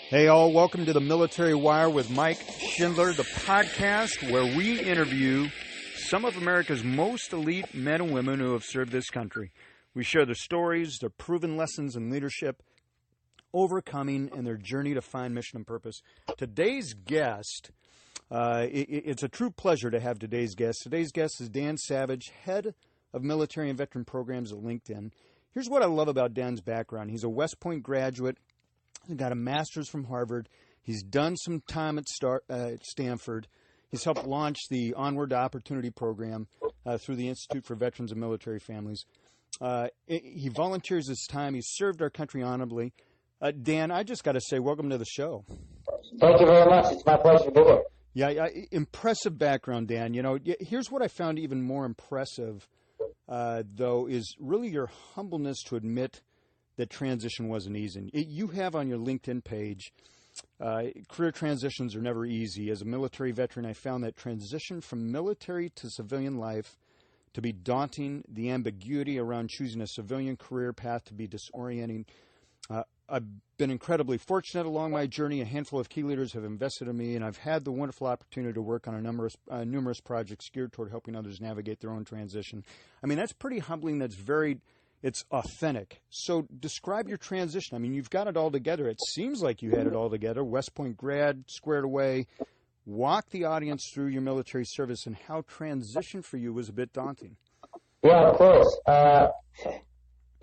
Hey, all, welcome to the Military Wire with Mike Schindler, the podcast where we interview some of America's most elite men and women who have served this country. We share their stories, their proven lessons in leadership, overcoming, and their journey to find mission and purpose. Today's guest, it's a true pleasure to have today's guest. Today's guest is Dan Savage, head of military and veteran programs at LinkedIn. Here's what I love about Dan's background. He's a West Point graduate. He got a master's from Harvard. He's done some time at Stanford. He's helped launch the Onward to Opportunity program through the Institute for Veterans and Military Families. He volunteers his time. He's served our country honorably. Dan, I just got to say, welcome to the show. Thank you very much. It's my pleasure to be here. Yeah, impressive background, Dan. You know, here's what I found even more impressive, though, is really your humbleness to admit that transition wasn't easy. You have on your LinkedIn page, career transitions are never easy. As a military veteran, I found that transition from military to civilian life to be daunting, the ambiguity around choosing a civilian career path to be disorienting. I've been incredibly fortunate along my journey. A handful of key leaders have invested in me, and I've had the wonderful opportunity to work on numerous projects geared toward helping others navigate their own transition. I mean, that's pretty humbling. It's authentic. So describe your transition. I mean, you've got it all together. It seems like you had it all together. West Point grad, squared away. Walk the audience through your military service and how transition for you was a bit daunting. Yeah, of course.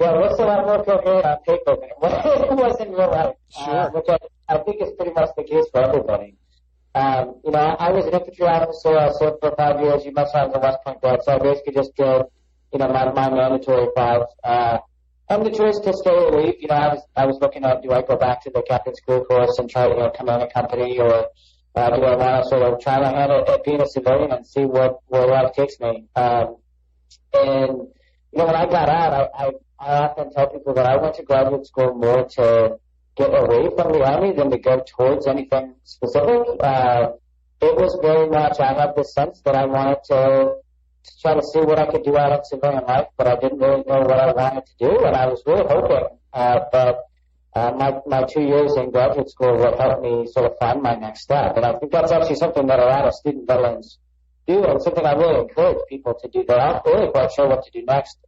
Most of my work over here on paper, it wasn't real life, Sure. which I think is pretty much the case for everybody. I was an infantry officer. I served for 5 years. You mentioned I was a West Point grad, so I basically just did my mandatory 5. And the choice to stay or leave, I was looking at, do I go back to the captain school course and try to command a company, or do I want to sort of try my hand at being a civilian and see where life takes me? When I got out, I often tell people that I went to graduate school more to get away from the Army than to go towards anything specific. It was very much, I had this sense that I wanted to try to see what I could do out of civilian life, but I didn't really know what I wanted to do, and I was really hoping that my 2 years in graduate school would help me sort of find my next step. And I think that's actually something that a lot of student veterans do, and something I really encourage people to do. They're not really quite sure what to do next,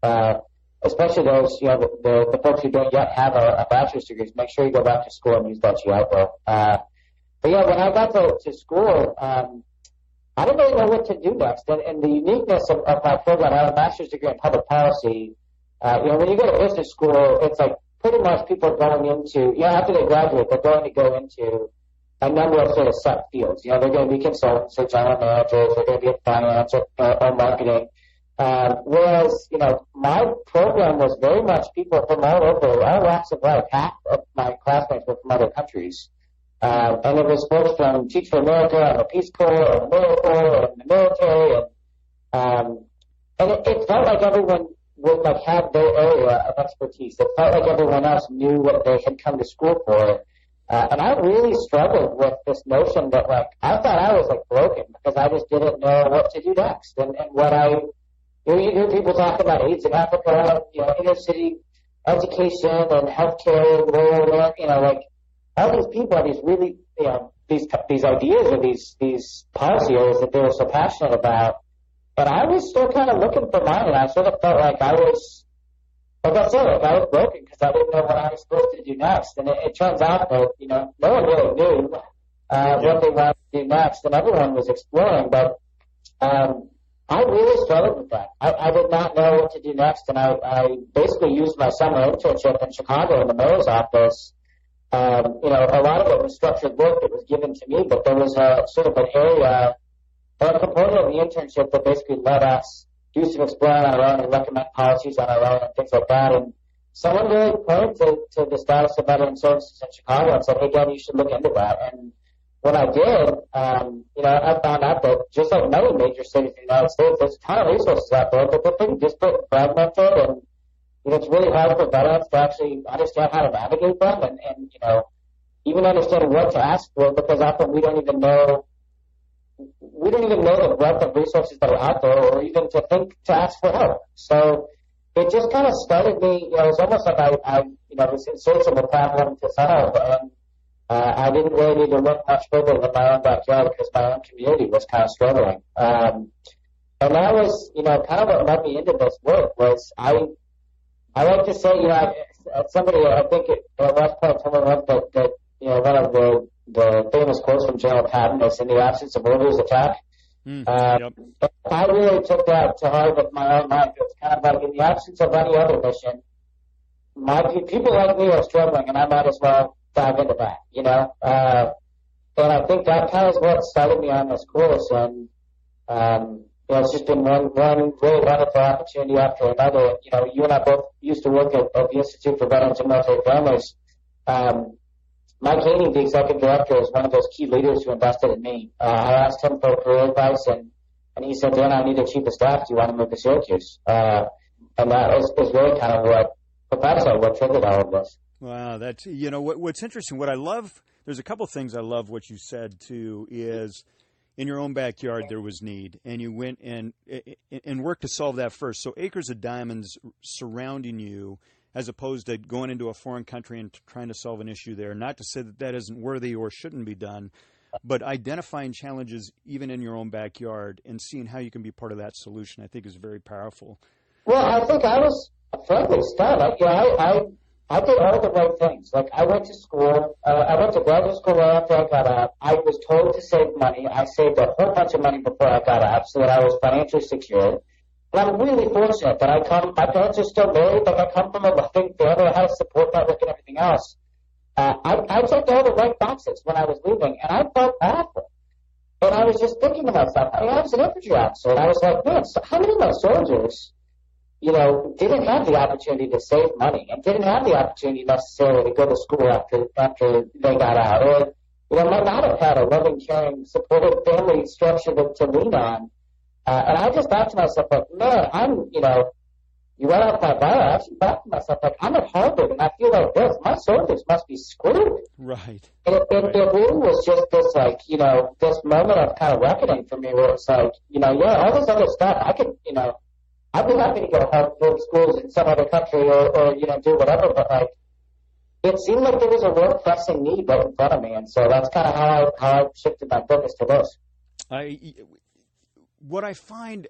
especially those, the folks who don't yet have a bachelor's degree. Make sure you go back to school and use that GI Bill. But yeah, when I got to school, I didn't really know what to do next. And the uniqueness of my program, I have a master's degree in public policy. When you go to business school, it's like pretty much people are going into, after they graduate, they're going to go into a number of sort of set fields. They're going to be consultants or general managers, they're going to be in finance or marketing. Whereas, my program was very much people from all over, all walks of life. Half of my classmates were from other countries. And it was folks from Teach for America and the Peace Corps and the Marine Corps and the military. And it felt like everyone would have their area of expertise. It felt like everyone else knew what they had come to school for. And I really struggled with this notion that I thought I was broken because I just didn't know what to do next. And you hear people talk about AIDS in Africa, inner city education and healthcare, rural, all these people have these really, these ideas or these policy areas that they were so passionate about. But I was still kind of looking for mine, and I sort of felt like I was, I was broken because I didn't know what I was supposed to do next. And it turns out that, no one really knew what they wanted to do next, and everyone was exploring. But I really struggled with that. I did not know what to do next, and I basically used my summer internship in Chicago in the mayor's office. A lot of it was structured work that was given to me, but there was a sort of an area or a component of the internship that basically let us do some exploring on our own and recommend policies on our own and things like that. And someone really pointed to the status of veteran services in Chicago and said, hey, Dan, you should look into that. And when I did, I found out that just like many major cities in the United States, there's a ton of resources out there, but they're pretty disparate and fragmented, and it's really hard for veterans to actually understand how to navigate them and even understand what to ask for, because often we don't even know the breadth of resources that are out there, or even to think to ask for help. So it just kind of started me, it was almost like I was in search of a problem to solve. And I didn't really need to look much further than my own backyard because my own community was kind of struggling. And that was, kind of what led me into this work was I like to say, somebody, I think at West Point told me once that, one of the famous quotes from General Patton is, in the absence of orders, attack. Yep. I really took that to heart with my own life. It's kind of like, in the absence of any other mission, people like me are struggling, and I might as well dive into that, and I think that kind of is what started me on this course, and it's just been one really wonderful opportunity after another. You and I both used to work at the Institute for Veterans and Military Families. Mike Haney, the executive director, is one of those key leaders who invested in me. I asked him for career advice, and he said, Dan, I need a chief of staff. Do you want to move to Syracuse? And that is really kind of what triggered all of this. Wow, that's, what's interesting, what I love, there's a couple things I love what you said, too, is in your own backyard there was need, and you went and worked to solve that first. So acres of diamonds surrounding you, as opposed to going into a foreign country and trying to solve an issue there. Not to say that isn't worthy or shouldn't be done, but identifying challenges even in your own backyard and seeing how you can be part of that solution, I think, is very powerful. Well, I think I was frankly stunned. I did all the right things. Like, I went to school. I went to graduate school right after I got out. I was told to save money. I saved a whole bunch of money before I got out so that I was financially secure. And I'm really fortunate that my parents are still married, but I come from a loving family. I had a support network and everything else. I checked all the right boxes when I was leaving, and I felt awful. And I was just thinking to myself, I was an infantry officer, and I was like, man, so how many of my soldiers didn't have the opportunity to save money and didn't have the opportunity necessarily to go to school after they got out, or, might not have had a loving, caring, supportive family structure to lean on. And I just thought to myself, like, man, you read off my bio, I actually thought to myself, like, I'm at Harvard and I feel like this. My soldiers must be screwed. Right. And it really was just this, like, this moment of kind of reckoning for me where it's like, all this other stuff, I could, I'd be happy to go to schools in some other country or do whatever, but like, it seemed like there was a real pressing need right in front of me, and so that's kind of how I shifted my focus to this. What I find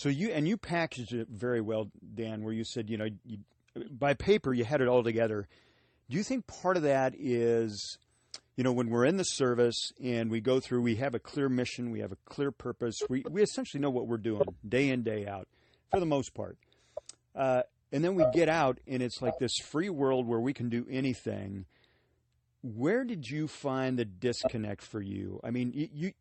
you packaged it very well, Dan, where you said, by paper you had it all together. Do you think part of that is, when we're in the service and we go through, we have a clear mission, we have a clear purpose, we essentially know what we're doing day in, day out, for the most part. And then we get out and it's like this free world where we can do anything. Where did you find the disconnect for you? I mean,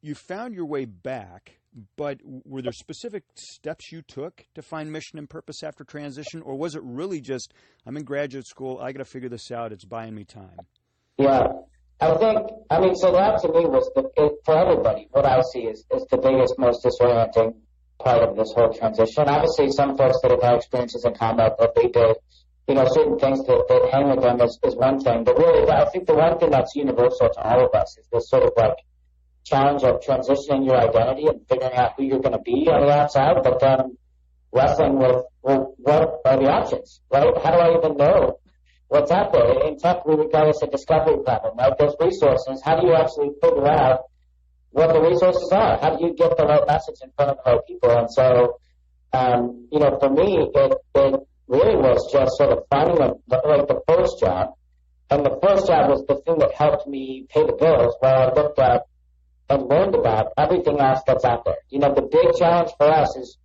you found your way back, but were there specific steps you took to find mission and purpose after transition? Or was it really just, I'm in graduate school, I got to figure this out, it's buying me time? Yeah. So that to me was, for everybody, what I see is the biggest, most disorienting part of this whole transition. Obviously, some folks that have had experiences in combat that they did, certain things that hang with them is one thing. But really, I think the one thing that's universal to all of us is this sort of like challenge of transitioning your identity and figuring out who you're going to be on the outside, but then wrestling with, well, what are the options, right? How do I even know what's out there? In tech, we would call this a discovery problem, right? There's resources. How do you actually figure out what the resources are? How do you get the right message in front of the right people? And so, for me, it really was just sort of finding the first job. And the first job was the thing that helped me pay the bills while I looked up and learned about everything else that's out there. The big challenge for us is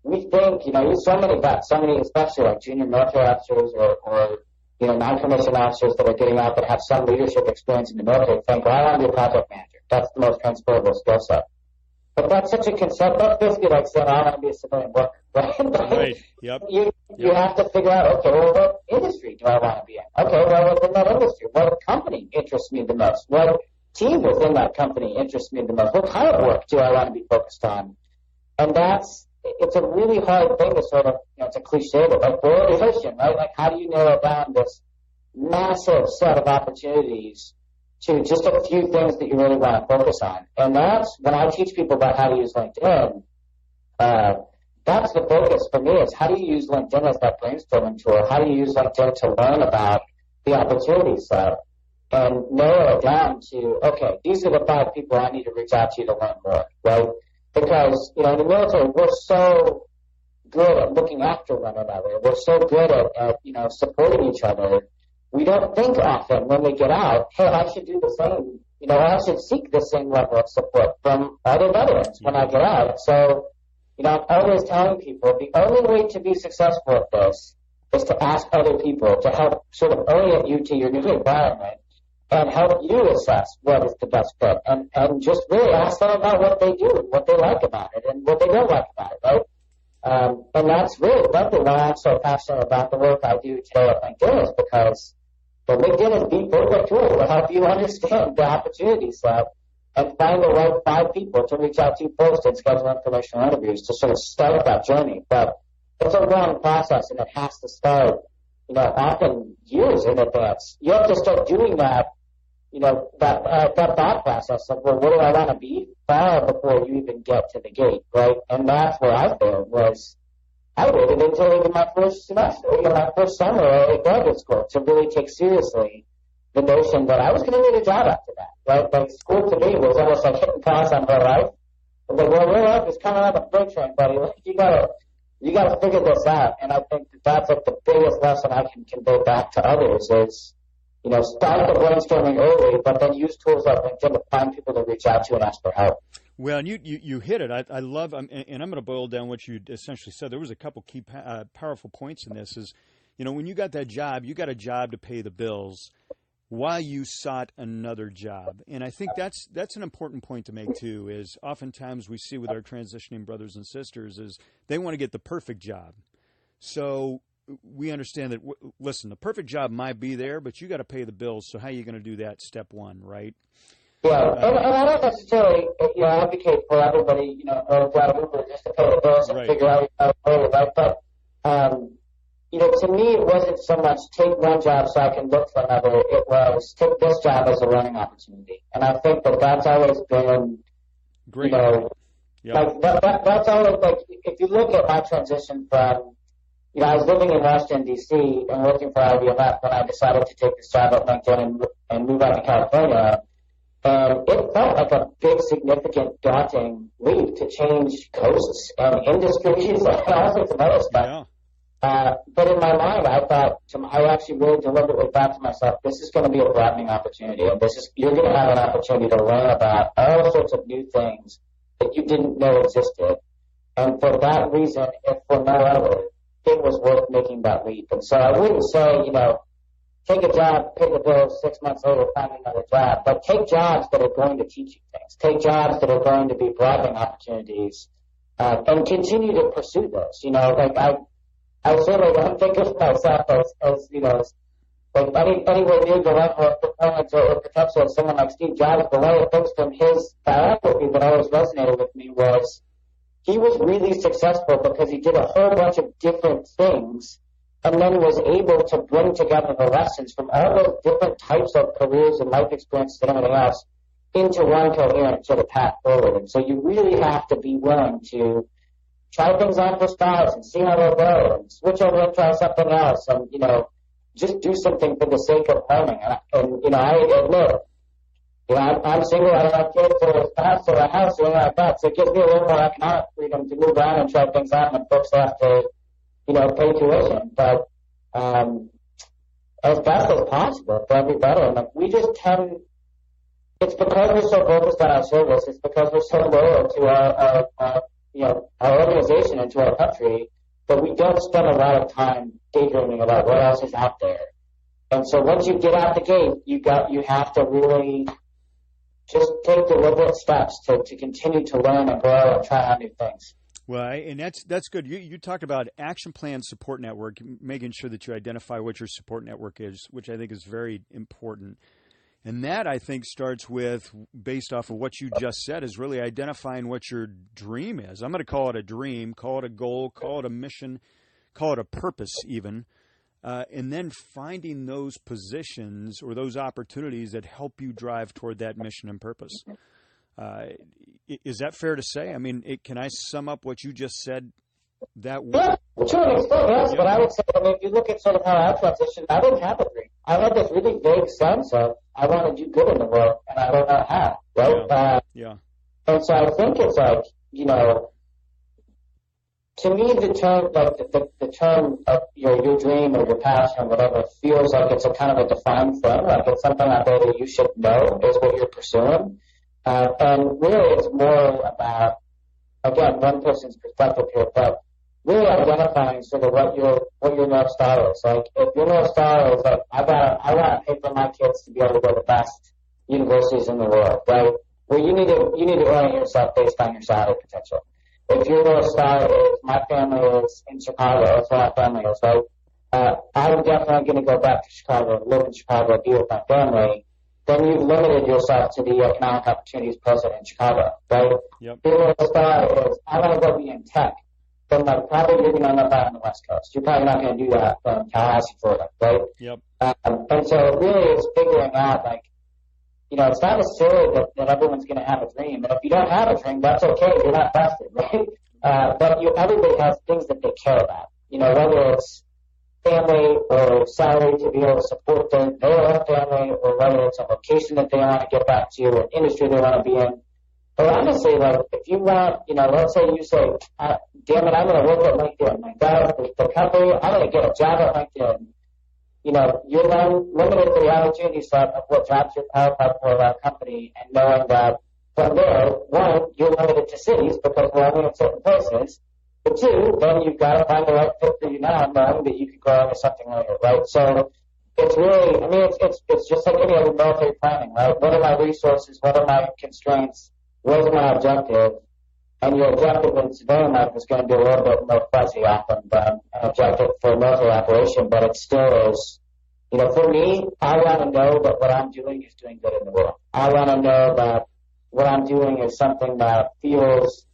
we think, so many vets, especially like junior military officers or non-commissioned officers that are getting out that have some leadership experience in the military think, well, I want to be a project manager. That's the most transferable skill set. But that's such a concept. That's basically like saying, I want to be a civilian worker, right? Right. Yep. You have to figure out, okay, well, what industry do I want to be in? Okay, well, within that industry, what company interests me the most? What team within that company interests me the most? What kind of work do I want to be focused on? And it's a really hard thing to sort of, it's a cliche, but like boil the ocean, right? Like, how do you narrow down this massive set of opportunities to just a few things that you really want to focus on? And that's when I teach people about how to use LinkedIn. That's the focus for me, is how do you use LinkedIn as that brainstorming tool? How do you use LinkedIn to learn about the opportunity set? and narrow it down to, okay, these are the 5 people I need to reach out to learn more, right? Because, in the military, we're so good at looking after one another. We're so good at supporting each other. We don't think often when we get out, hey, I should do the same. I should seek the same level of support from other veterans when I get out. So, I'm always telling people the only way to be successful at this is to ask other people to help sort of orient you to your new environment and help you assess what is the best fit, and just really ask them about what they do and what they like about it and what they don't like about it, right? And that's really why I'm so passionate about the work I do today at LinkedIn, is because the LinkedIn is the perfect tool to help you understand the opportunity set and find the right 5 people to reach out to first and schedule informational interviews to sort of start that journey. But it's a long process, and it has to start, often years in advance. You have to start doing that, that thought process of, well, what do I want to be, far before you even get to the gate, right? And that's where I failed, was I waited until even my first semester, my first summer at graduate school to really take seriously the notion that I was going to need a job after that, right? Like, school to me was almost like hitting pause on real life. I was like, well, real life is coming on the freight train, buddy. Like, you gotta figure this out. And I think that's like the biggest lesson I can convey back to others is, start the brainstorming early, but then use tools like LinkedIn to find people to reach out to and ask for help. Well, and you hit it. I love, and I'm going to boil down what you essentially said. There was a couple key powerful points in this is, when you got that job, you got a job to pay the bills while you sought another job. And I think that's an important point to make too, is oftentimes we see with our transitioning brothers and sisters is they want to get the perfect job. So we understand that, listen, the perfect job might be there, but you got to pay the bills. So how are you going to do that? Step one, right? Yeah, and I don't necessarily, advocate for everybody, just to pay the bills and figure out how to pay it, right? But, to me, it wasn't so much take one job so I can look for another. It was take this job as a learning opportunity. And I think that that's always been, great. Like that's always, like, if you look at my transition from, I was living in Washington, D.C. and working for IBM when I decided to take this job at LinkedIn and move out to California. And it felt like a big, significant, daunting leap to change coasts and industries and all sorts of other stuff. Yeah. But in my mind, I actually really deliberately thought to myself, this is going to be a broadening opportunity, and you're going to have an opportunity to learn about all sorts of new things that you didn't know existed. And for that reason, if for no other, it was worth making that leap. And so I wouldn't say, take a job, pay the bills, 6 months later, find another job, but take jobs that are going to teach you things. Take jobs that are going to be broadening opportunities, and continue to pursue those. I certainly don't think of myself as like anywhere near the level of performance or potential of someone like Steve Jobs. But one of the things from his biography that always resonated with me was he was really successful because he did a whole bunch of different things and then was able to bring together the lessons from all those different types of careers and life experiences and everything else into one coherent sort of path forward. And so you really have to be willing to try things on for styles and see how they'll go and switch over and try something else and, just do something for the sake of learning. And I admit, I'm single, I don't have kids or a spouse or a house or anything like that, so it gives me a little more economic freedom to move around and try things on when folks have to, pay tuition. But as best as possible for every veteran, we just tend, it's because we're so focused on our service, it's because we're so loyal to our organization and to our country, but we don't spend a lot of time daydreaming about what else is out there. And so once you get out the gate, you have to really just take deliberate steps to continue to learn and grow and try out new things. Well, and that's good. You talked about action plan support network, making sure that you identify what your support network is, which I think is very important. And that, I think, starts with, based off of what you just said, is really identifying what your dream is. I'm going to call it a dream, call it a goal, call it a mission, call it a purpose even, and then finding those positions or those opportunities that help you drive toward that mission and purpose. Is that fair to say? I mean, can I sum up what you just said that way? Yeah, to an extent, yes. Yeah. But I would say, if you look at sort of how I transitioned, I didn't have a dream. I had this really vague sense of, I want to do good in the world, and I don't know how, right? Yeah. And so I think it's like, to me, the term, like the term of your dream or your passion or whatever feels like it's a kind of a defined thing, like it's something out there that you should know is what you're pursuing. And really it's more about, again, one person's perspective here, but really identifying sort of what your North Star is. Like, if your North Star is like, I want to pay for my kids to be able to go to the best universities in the world, right? Well, you need to orient yourself based on your salary potential. If your North Star is, my family is in Chicago, that's where my family is, right? I'm definitely going to go back to Chicago, live in Chicago, be with my family. Then you've limited yourself to the economic opportunities present in Chicago, right? Yep. Your North Star is, I want to go be in tech. Then, like, probably you're going to end up out on the West Coast. You're probably not going to do that from Tallahassee, Florida, right? Yep. And so it really is figuring out, like, it's not necessarily that everyone's going to have a dream. And if you don't have a dream, that's okay. You're not busted, right? But everybody has things that they care about. Whether it's family or salary to be able to support their own family, or whether it's a location that they want to get back to, or an industry they want to be in. But honestly, like, if you want, let's say you say, damn it, I'm going to work at LinkedIn. Like, that is the company, I'm going to get a job at LinkedIn. You're then limited to the opportunity set of what jobs you're qualified for that company, and knowing that from there, one, you're limited to cities because we're only in certain places. But two, then you've got to find the right fit for you now, knowing that you could grow into something later, right? So it's really, it's just like any other military planning, right? What are my resources? What are my constraints? What is my objective? And your objective in civilian life is going to be a little bit more fuzzy often than an objective for a military operation, but it still is, for me, I want to know that what I'm doing is doing good in the world. I want to know that what I'm doing is something that feels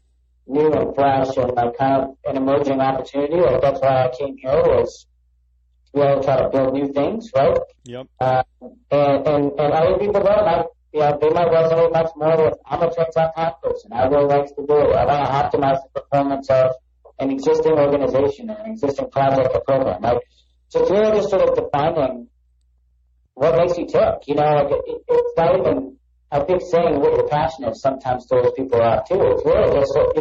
new and fresh and like kind of an emerging opportunity. Like, that's why I came here, was to be able to try to build new things, right? Yep. And other people don't. They might resonate much more with, I'm a trains-on-time person. I really like stability. I want to optimize the performance of an existing organization or an existing project or program. Like, so it's really just sort of defining what makes you tick. It's not even, I think, saying what your passion is sometimes throws people off too. It's really just, at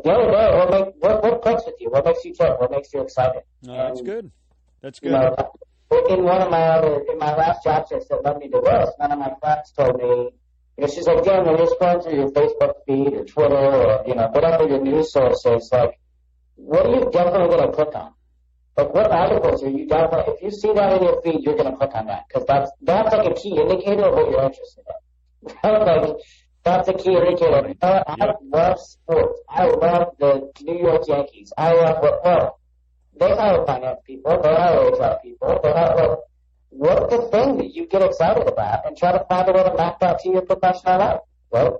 the end of the day, what clicks with you? What makes you tick? What makes you excited? No, that's good. That's good. In my last job search that led me to this, one of my friends told me, she's like, Dan, when you're scrolling through your Facebook feed or Twitter or, whatever your news source is, like, what are you definitely going to click on? Like, what articles are you definitely, if you see that in your feed, you're going to click on that, because that's like a key indicator of what you're interested in. Like, that's a key indicator. I love sports. I love the New York Yankees. I love they hire finance people. They hire HR people. They hire, what's the thing that you get excited about, and try to find a way to map that to your professional life, right?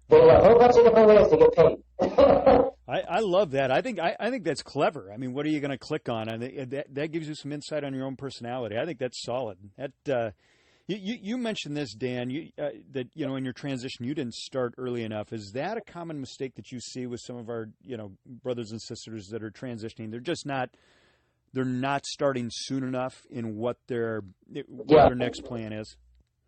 There's a whole bunch of different ways to get paid. I love that. I think that's clever. I mean, what are you going to click on? And that gives you some insight on your own personality. I think that's solid. That you mentioned this, Dan, that in your transition you didn't start early enough. Is that a common mistake that you see with some of our brothers and sisters that are transitioning? They're not starting soon enough in what their next plan is.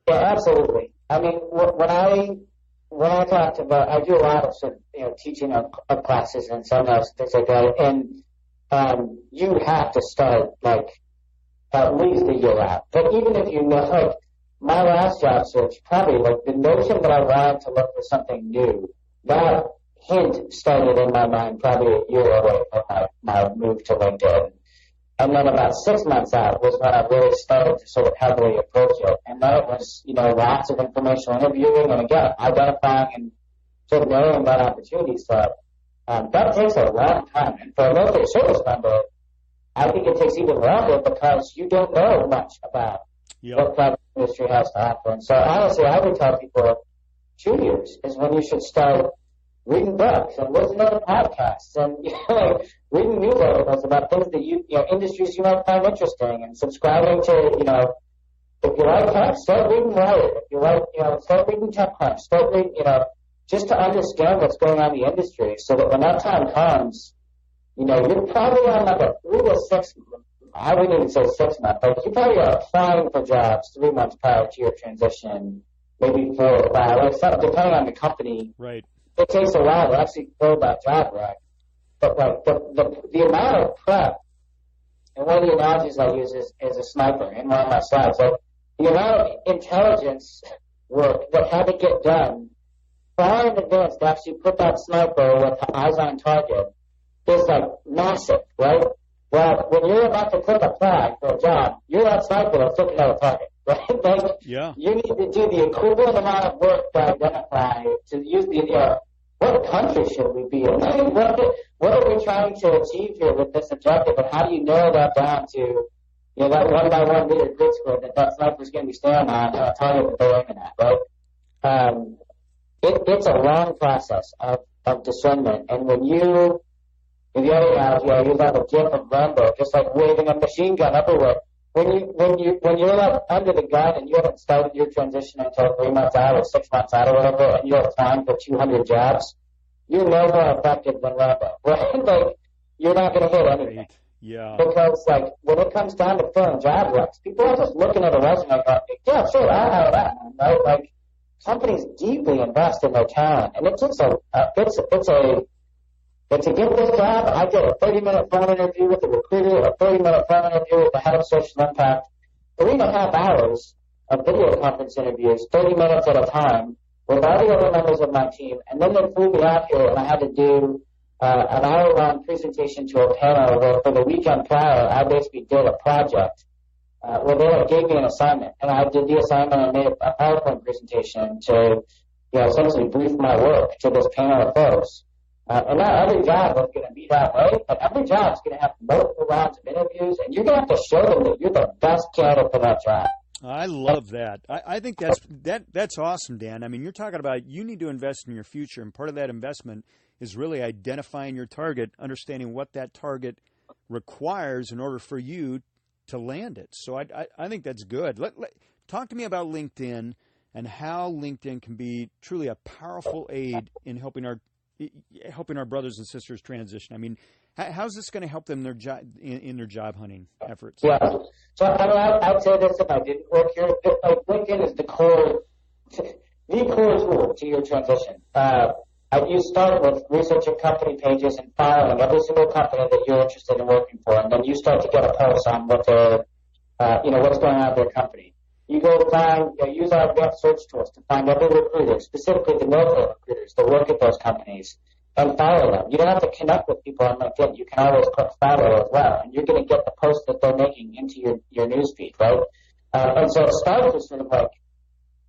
Yeah, absolutely. I mean, when I talk about, I do a lot of sort of, teaching of classes and seminars and things like that, and you have to start like at least a year out. But even if like, my last job search, probably like the notion that I wanted to look for something new, that hint started in my mind probably a year away from my move to LinkedIn. And then about 6 months out was when I really started to sort of heavily approach it. And then it was, lots of informational interviewing and, again, identifying and sort of narrowing that opportunity set. That takes a long time. And for a military service member, I think it takes even longer because you don't know much about what private industry has to offer. And so, honestly, I would tell people 2 years is when you should start reading books and listening to podcasts and reading news articles about things that industries you might find interesting, and subscribing to, if you like tech, start reading Wired. If you like, start reading TechCrunch. Start reading, just to understand what's going on in the industry, so that when that time comes, you're probably on like a 3 to 6 I wouldn't even say 6 months, but you probably are applying for jobs 3 months prior to your transition, maybe 4 or 5, like something, depending on the company. Right. It takes a while to actually fill that job rec. But like the amount of prep, and one of the analogies I use is a sniper in one of my slides. Like the amount of intelligence work that had to get done far in advance to actually put that sniper with eyes on target is like massive, right? Well, when you're about to click apply for a job, you're that sniper that's looking at a target, right? Like, yeah. You need to do the equivalent amount of work to identify, to use the, what country should we be in? What are we trying to achieve here with this objective, and how do you narrow that down to, that 1x1 meter grid square that sniper's going to be staring on a target that they're aiming at, right? It's a long process of discernment, and when you, in the other analogy, I use that gif of Rambo, just like waving a machine gun everywhere. When you're like under the gun and you haven't started your transition until 3 months out or 6 months out or whatever, and you're applying for 200 jobs, you're no more effective than Rambo, right? Like, you're not going to hit anything. Right. Yeah. Because, like, when it comes down to filling job recs, people are just looking at a resume going, yeah, sure, I have that, right? Like, companies deeply invest in their talent, and it takes to get this job, I did a 30-minute phone interview with the recruiter, a 30-minute phone interview with the head of social impact, 3.5 hours of video conference interviews, 30 minutes at a time, with all the other members of my team, and then they flew me out here, and I had to do an hour-long presentation to a panel where for the weekend prior, I basically did a project where they gave me an assignment, and I did the assignment and made a PowerPoint presentation to, essentially brief my work to this panel of folks. And not every job is going to be that way, but every job is going to have multiple rounds of interviews, and you're going to have to show them that you're the best candidate for that job. I love that. I think that's awesome, Dan. I mean, you're talking about you need to invest in your future, and part of that investment is really identifying your target, understanding what that target requires in order for you to land it. So I think that's good. Talk to me about LinkedIn and how LinkedIn can be truly a powerful aid in helping our brothers and sisters transition. I mean, how's this going to help them in their job hunting efforts? Yeah. So I'd say this if I didn't work here. LinkedIn is the core tool to your transition. You start with researching company pages and following every single company that you're interested in working for, and then you start to get a pulse on what they're, what's going on at their company. You go use our advanced search tools to find every recruiter, specifically the military recruiters that work at those companies, and follow them. You don't have to connect with people on LinkedIn. You can always click follow as well, and you're going to get the posts that they're making into your newsfeed, right? And so it starts with sort of like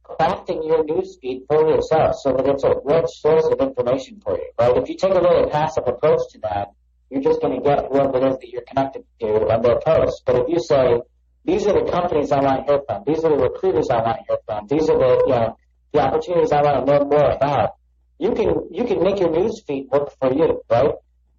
crafting your newsfeed for yourself so that it's a rich source of information for you, right? If you take a really passive approach to that, you're just going to get whoever it is that you're connected to on their posts. But if you say, these are the companies I want to hear from, these are the recruiters I want to hear from, these are the opportunities I want to know more about, you can make your newsfeed work for you, right?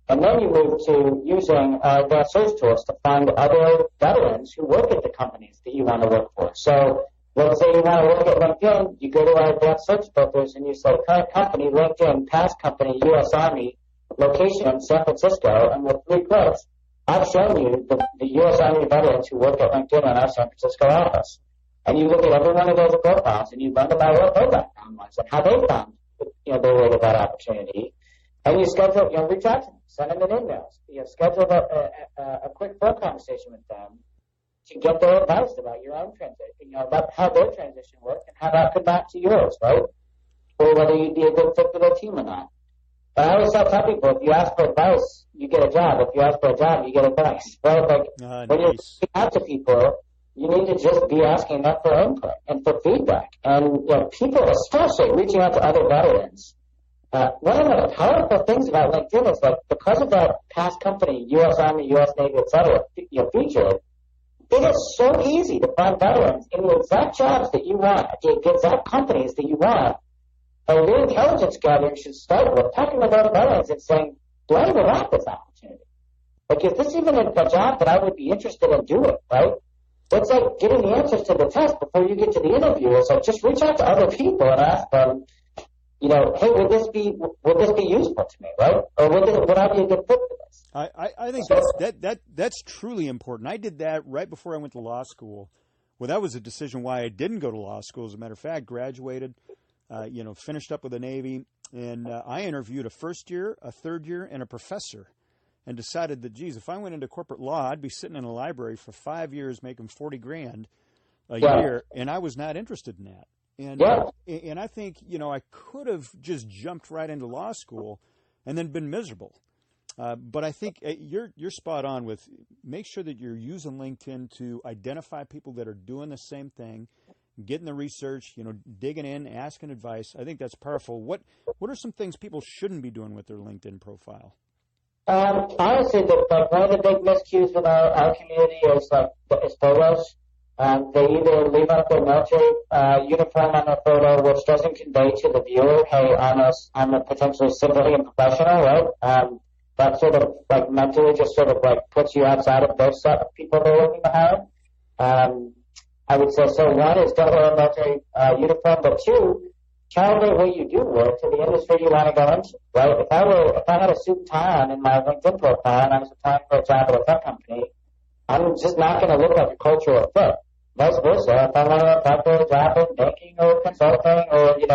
And then you move to using advanced search tools to find other veterans who work at the companies that you want to work for. So let's say you want to work at LinkedIn, you go to our advanced search filters and you say current company, LinkedIn, past company, U.S. Army, location, San Francisco, and with 3 clicks, I've shown you the U.S. Army veterans who work at LinkedIn in our San Francisco office. And you look at every one of those profiles and you run them by what their background was and how they found their way to that opportunity. And you schedule, reach out to them, send them an email, schedule a quick phone conversation with them to get their advice about your own transition, about how their transition worked and how that could map to yours, right? Or whether you'd be a good fit for their team or not. But I always tell people, if you ask for advice, you get a job. If you ask for a job, you get advice, right? Like, when you're reaching out to people, you need to just be asking them for input and for feedback. And, people, especially reaching out to other veterans, one of the powerful things about LinkedIn is, like, because of that past company, U.S. Army, U.S. Navy, et cetera, featured, it is so easy to find veterans in the exact jobs that you want, the exact companies that you want. And your intelligence gathering should start with talking about veterans and saying, do I even want this opportunity? Like, is this even a job that I would be interested in doing, right? It's like getting the answers to the test before you get to the interview. It's like, just reach out to other people and ask them, hey, would this be useful to me, right? Or would I be a good fit for this? I think that's truly important. I did that right before I went to law school. Well, that was a decision why I didn't go to law school. As a matter of fact, graduated, finished up with the Navy, and I interviewed a first year, a third year, and a professor, and decided that, geez, if I went into corporate law, I'd be sitting in a library for 5 years making $40,000 a year, and I was not interested in that. And I think, I could have just jumped right into law school and then been miserable. But I think you're spot on with make sure that you're using LinkedIn to identify people that are doing the same thing, getting the research, digging in, asking advice. I think that's powerful. What are some things people shouldn't be doing with their LinkedIn profile? Honestly, one of the big miscues in our community is photos. They either leave up their military uniform on their photo, which doesn't convey to the viewer, hey, I'm a potentially civilian professional, right? That sort of mentally just sort of puts you outside of those set of people they're looking to hire. I would say, so one is don't wear a military uniform, but two, calibrate what you do work to the industry you want to go into, right? If I had a suit and tie on in my LinkedIn profile and I was applying for a job at a tech company, I'm just not going to look like a cultural fit. Vice versa, if I want to apply for a job in banking or consulting or, in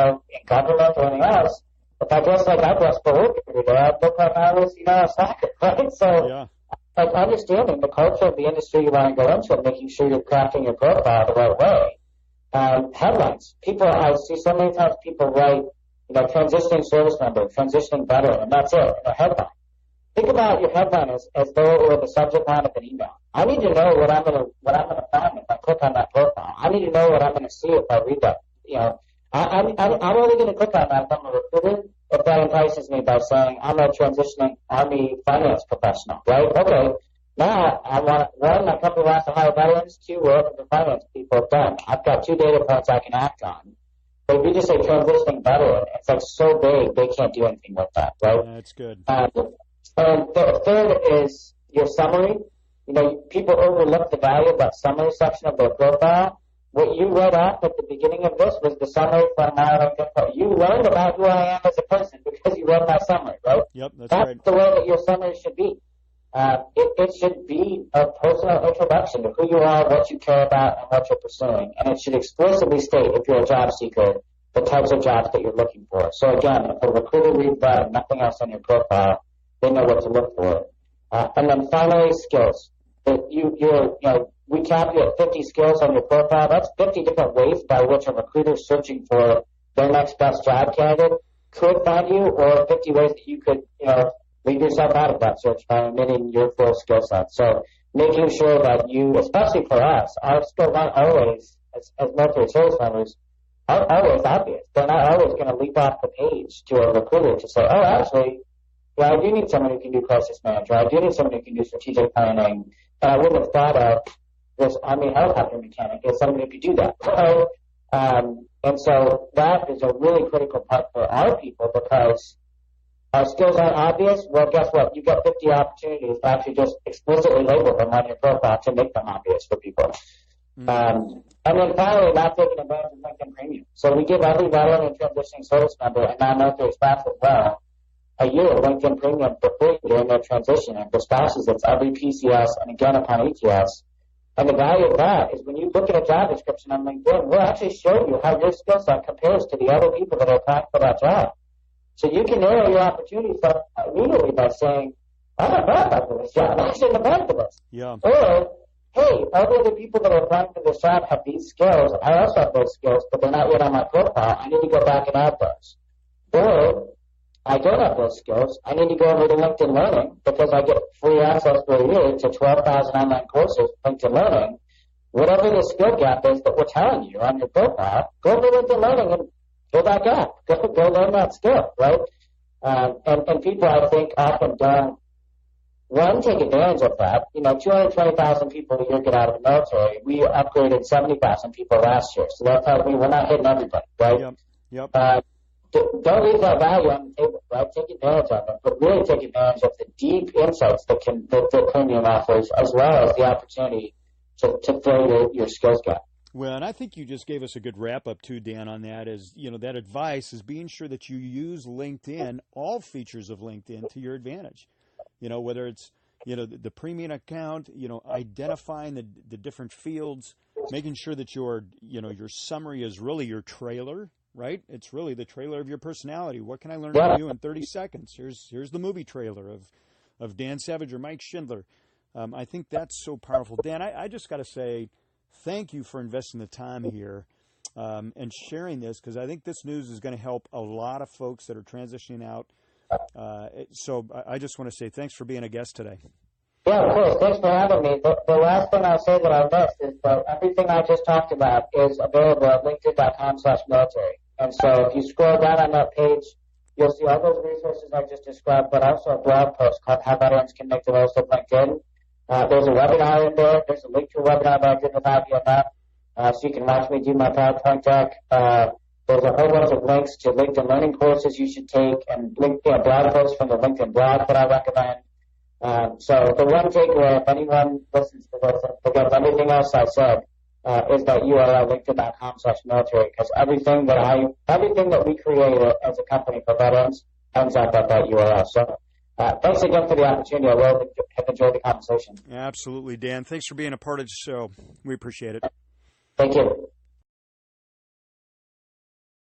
government or anything else, if I dress like I dress for work every day, I'd look like I was, a slacker, right? So, understanding the culture of the industry you want to go into and making sure you're crafting your profile the right way. Headlines. I see so many times people write, transitioning service member, transitioning veteran, and that's it, in a headline. Think about your headline as though it were the subject line of an email. I need to know what I'm gonna find if I click on that profile. I need to know what I'm gonna see if I read that. I'm only gonna click on that if I'm a recruiter if that entices me by saying I'm a transitioning Army finance professional, right? Okay. Now my company wants to hire veterans. 2, we're open for finance people. Done. I've got 2 data points I can act on. But if you just say transitioning veteran, it's so big they can't do anything with that, right? That's good. And the third is your summary. People overlook the value of that summary section of their profile. What you wrote off at the beginning of this was the summary from my LinkedIn profile. You learned about who I am as a person because you read my summary, right? Yep, that's right. That's the way that your summary should be. It should be a personal introduction to who you are, what you care about, and what you're pursuing. And it should explicitly state, if you're a job seeker, the types of jobs that you're looking for. So again, if a recruiter reads that and nothing else on your profile, they know what to look for. And then finally, skills. We cap you at 50 skills on your profile. That's 50 different ways by which a recruiter searching for their next best job candidate could find you, or 50 ways that you could, leave yourself out of that search by omitting your full skill set. So making sure that you, especially for us, our skills aren't always, as military service members, aren't always obvious. They're not always going to leap off the page to a recruiter to say, oh, actually, I do need someone who can do crisis management. I do need someone who can do strategic planning. And I wouldn't have thought of this Army helicopter mechanic as someone who could do that. Right? And so that is a really critical part for our people because our skills aren't obvious. Well, guess what? You've got 50 opportunities to actually just explicitly label them on your profile to make them obvious for people. And then finally, not taking advantage of LinkedIn Premium. So we give every veteran and transitioning service member and non-military staff as well a year of LinkedIn Premium for free during their transition. And for spouses, it's every PCS and again upon ETS. And the value of that is when you look at a job description on LinkedIn, we'll actually show you how your skill set compares to the other people that are applying for that job. So you can narrow your opportunities up immediately by saying, I'm not bad for this job. I shouldn't apply for this. Yeah. Or, hey, all the other people that are applying for this job have these skills. I also have those skills, but they're not yet on my profile. I need to go back and add those. Or, I don't have those skills. I need to go over to LinkedIn Learning because I get free access for a year to 12,000 online courses, LinkedIn Learning. Whatever the skill gap is that we're telling you on your profile, go over to LinkedIn Learning and fill that gap. Go learn that skill, right? And people, I think, often don't, one, take advantage of that. 220,000 people a year get out of the military. We upgraded 70,000 people last year. So that tells me we're not hitting everybody, right? Yep. Don't leave that value on the table, right? Take advantage of it, but really take advantage of the deep insights that Premium offers, as well as the opportunity to fill your skills gap. Well, and I think you just gave us a good wrap up too, Dan, on that. Is that advice is being sure that you use LinkedIn, all features of LinkedIn, to your advantage. Whether it's the premium account, identifying the different fields, making sure that your summary is really your trailer, right? It's really the trailer of your personality. What can I learn from you in 30 seconds? Here's the movie trailer of Dan Savage or Mike Schindler. I think that's so powerful. Dan, I just got to say, thank you for investing the time here and sharing this, because I think this news is going to help a lot of folks that are transitioning out. So I just want to say thanks for being a guest today. Yeah, of course. Thanks for having me. The last thing I'll say that I missed is that everything I just talked about is available at linkedin.com/military. And so if you scroll down on that page, you'll see all those resources I just described, but also a blog post called How Veterans Can Make the Most of LinkedIn. There's a webinar in there. There's a link to a webinar that I did with IBMF, so you can watch me do my PowerPoint deck. There's a whole bunch of links to LinkedIn learning courses you should take, and blog posts from the LinkedIn blog that I recommend. So the one takeaway, if anyone listens to this and forgets everything else I said, is that URL, linkedin.com/military, because everything that we create as a company for veterans ends up at that URL. So thanks again for the opportunity. I really have enjoyed the conversation. Absolutely, Dan. Thanks for being a part of the show. We appreciate it. Thank you.